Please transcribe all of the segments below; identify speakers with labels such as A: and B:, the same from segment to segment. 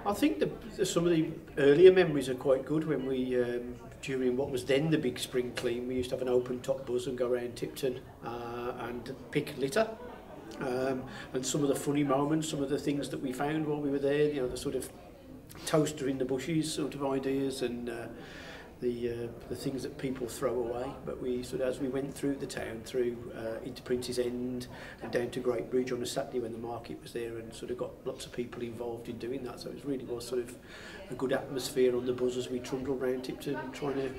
A: I think some of the earlier memories are quite good when we, during what was then the big spring clean, we used to have an open top bus and go around Tipton and pick litter. And some of the funny moments, some of the things that we found while we were there, you know, the sort of toaster in the bushes sort of ideas and the things that people throw away. But we sort of, as we went through the town, through into Prince's End and down to Great Bridge on a Saturday when the market was there, and sort of got lots of people involved in doing that. So it really was sort of a good atmosphere on the bus as we trundled around Tipton trying to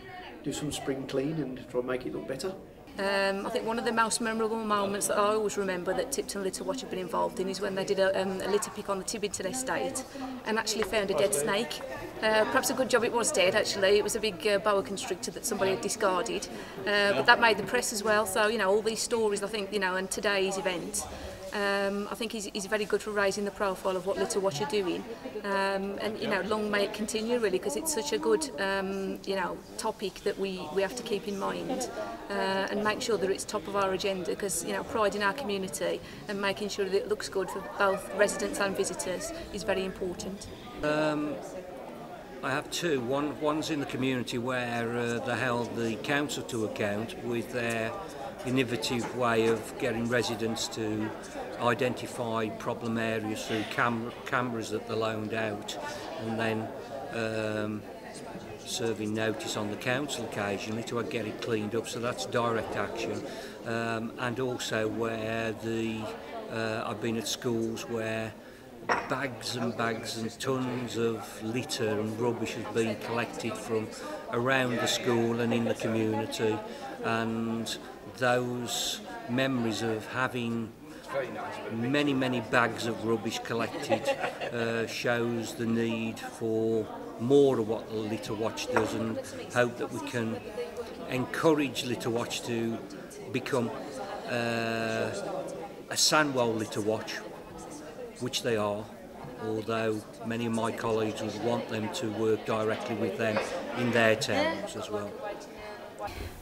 A: do some spring clean and try and make it look better.
B: I think one of the most memorable moments that I always remember that Tipton Litter Watch have been involved in is when they did a litter pick on the Tipton estate and actually found a dead snake. Perhaps a good job it was dead actually. It was a big boa constrictor that somebody had discarded, but that made the press as well. So you know, all these stories, I think, you know, and today's event, I think is very good for raising the profile of what Litter Watch are doing, and you know, long may it continue really, because it's such a good you know, topic that we have to keep in mind and make sure that it's top of our agenda, because you know, pride in our community and making sure that it looks good for both residents and visitors is very important.
C: I have two. One's in the community where they held the council to account with their innovative way of getting residents to identify problem areas through cameras that they loaned out, and then serving notice on the council occasionally to get it cleaned up. So that's direct action. And also where I've been at schools where bags and bags and tons of litter and rubbish has been collected from around the school and in the community, and those memories of having many bags of rubbish collected shows the need for more of what the Litter Watch does, and hope that we can encourage Litter Watch to become a Sandwell Litter Watch, which they are, although many of my colleagues would want them to work directly with them in their towns as well.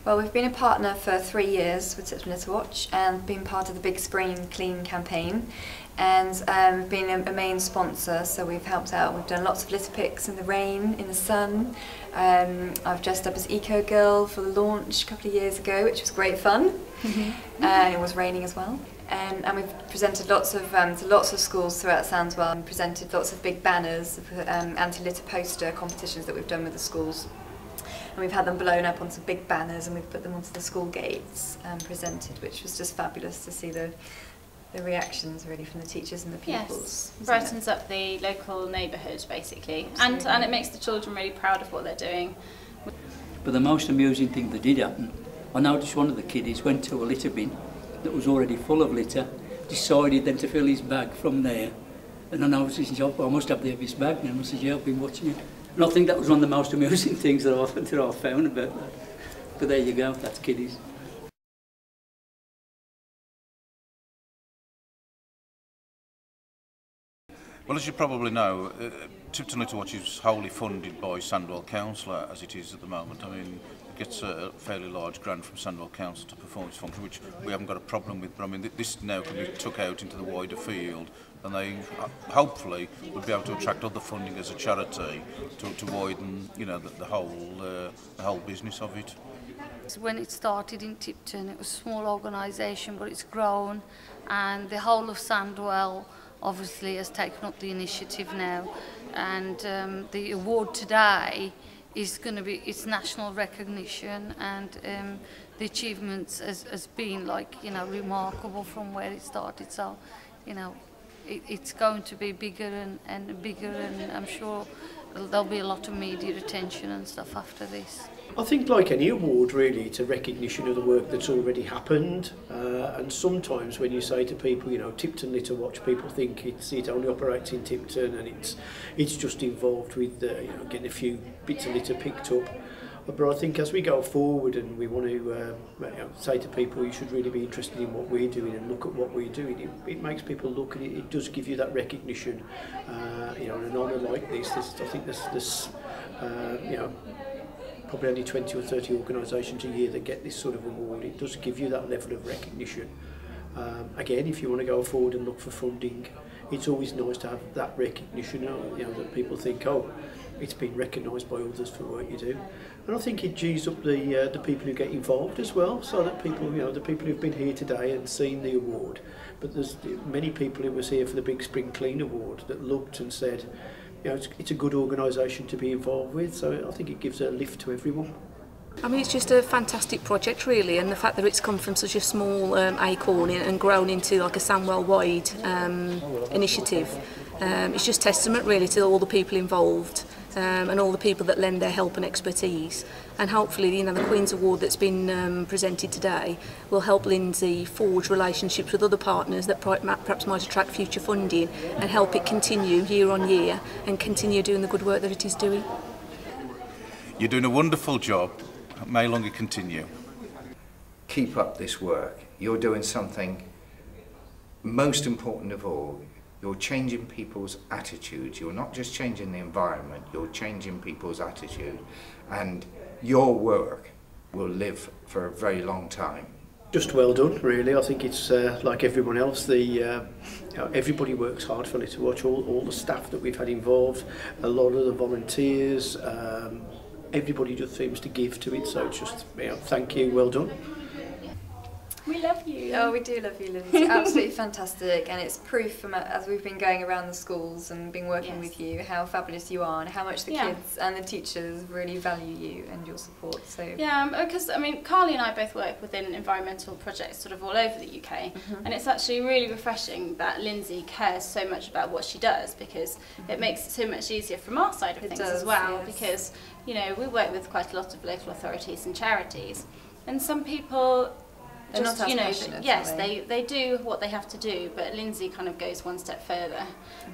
D: Well, we've been a partner for 3 years with Tipton Litter Watch and been part of the Big Spring Clean campaign, and we've been a main sponsor, so we've helped out. We've done lots of litter picks in the rain, in the sun. I've dressed up as Eco Girl for the launch a couple of years ago, which was great fun. It was raining as well. And we've presented lots of schools throughout Sandswell, and presented lots of big banners of anti-litter poster competitions that we've done with the schools. And we've had them blown up onto big banners, and we've put them onto the school gates and presented, which was just fabulous to see the reactions really from the teachers and the pupils.
E: Yes, brightens up the local neighbourhood basically, and it makes the children really proud of what they're doing.
F: But the most amusing thing that did happen, I noticed one of the kiddies went to a litter bin that was already full of litter, decided then to fill his bag from there, and I noticed his job, I must have the heaviest bag now. I said, yeah, I've been watching it. And I think that was one of the most amusing things that I've found about that. But there you go, that's kiddies.
G: Well, as you probably know, Tipton Litter Watch is wholly funded by Sandwell Council as it is at the moment. I mean, it gets a fairly large grant from Sandwell Council to perform its function, which we haven't got a problem with. But I mean, this now can be took out into the wider field, and they hopefully would be able to attract other funding as a charity to widen, you know, the whole business of it.
H: When it started in Tipton, it was a small organisation, but it's grown, and the whole of Sandwell obviously has taken up the initiative now, and the award today is going to be its national recognition, and the achievements has been, like, you know, remarkable from where it started. So, you know, it's going to be bigger and bigger, and I'm sure there'll be a lot of media attention and stuff after this.
A: I think, like any award really, it's a recognition of the work that's already happened, and sometimes when you say to people, you know, Tipton Litter Watch, people think it only operates in Tipton and it's just involved with you know, getting a few bits of litter picked up. But I think as we go forward and we want to you know, say to people, you should really be interested in what we're doing and look at what we're doing, it makes people look, and it does give you that recognition. You know, an honour like this, I think there's you know, probably only 20 or 30 organisations a year that get this sort of award. It does give you that level of recognition. Again, if you want to go forward and look for funding, it's always nice to have that recognition, you know, that people think, oh, it's been recognised by others for what you do. And I think it G's up the people who get involved as well, so that people, you know, the people who've been here today and seen the award, but there's many people who was here for the Big Spring Clean Award that looked and said, you know, it's a good organisation to be involved with, so I think it gives a lift to everyone.
B: I mean, it's just a fantastic project, really, and the fact that it's come from such a small acorn and grown into like a Sandwell-wide initiative, it's just testament, really, to all the people involved and all the people that lend their help and expertise. And hopefully, you know, the Queen's Award that's been presented today will help Lindsay forge relationships with other partners that perhaps might attract future funding and help it continue year on year and continue doing the good work that it is doing.
G: You're doing a wonderful job. May longer continue.
I: Keep up this work. You're doing something most important of all. You're changing people's attitudes. You're not just changing the environment, you're changing people's attitude. And your work will live for a very long time.
A: Just well done, really. I think it's like everyone else. You know, everybody works hard for Litter Watch. All the staff that we've had involved, a lot of the volunteers. Everybody just seems to give to it, so it's just, you know, thank you, well done.
E: We love you.
D: Oh, we do love you, Lindsay. Absolutely fantastic, and it's proof from as we've been going around the schools and been working with you how fabulous you are and how much the kids and the teachers really value you and your support. So
E: yeah, because I mean, Carly and I both work within environmental projects sort of all over the UK, and it's actually really refreshing that Lindsay cares so much about what she does, because it makes it so much easier from our side of things as well. Yes. Because, you know, we work with quite a lot of local authorities and charities, and some people just, you know, yes, they do what they have to do, but Lindsay kind of goes one step further,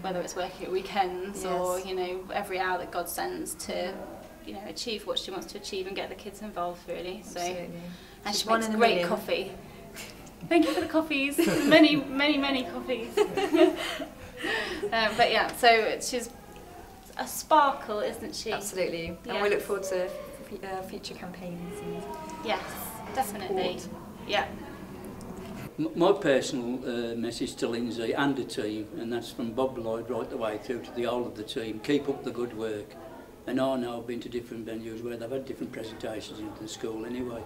E: whether it's working at weekends or, you know, every hour that God sends to, you know, achieve what she wants to achieve and get the kids involved, really. So, and she makes great coffee. Thank you for the coffees, many coffees. But yeah, so she's a sparkle, isn't she?
D: Absolutely, and we look forward to future campaigns. And
E: yes, definitely.
D: Support.
E: Yeah.
F: My personal message to Lindsay and the team, and that's from Bob Lloyd right the way through to the whole of the team, keep up the good work. And I know I've been to different venues where they've had different presentations into the school anyway.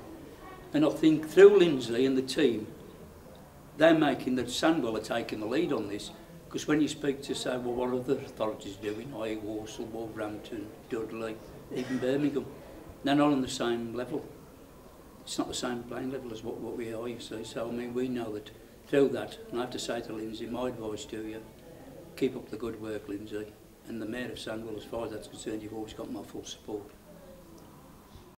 F: And I think through Lindsay and the team, they're making that Sandwell are taking the lead on this, because when you speak to, say, well, what other authorities doing, i.e. Walsall, Wolverhampton, Dudley, even Birmingham, they're not on the same level. It's not the same playing level as what we are, you see. So, I mean, we know that through that, and I have to say to Lindsay, my advice to you, keep up the good work, Lindsay. And the Mayor of Sandwell, as far as that's concerned, you've always got my full support.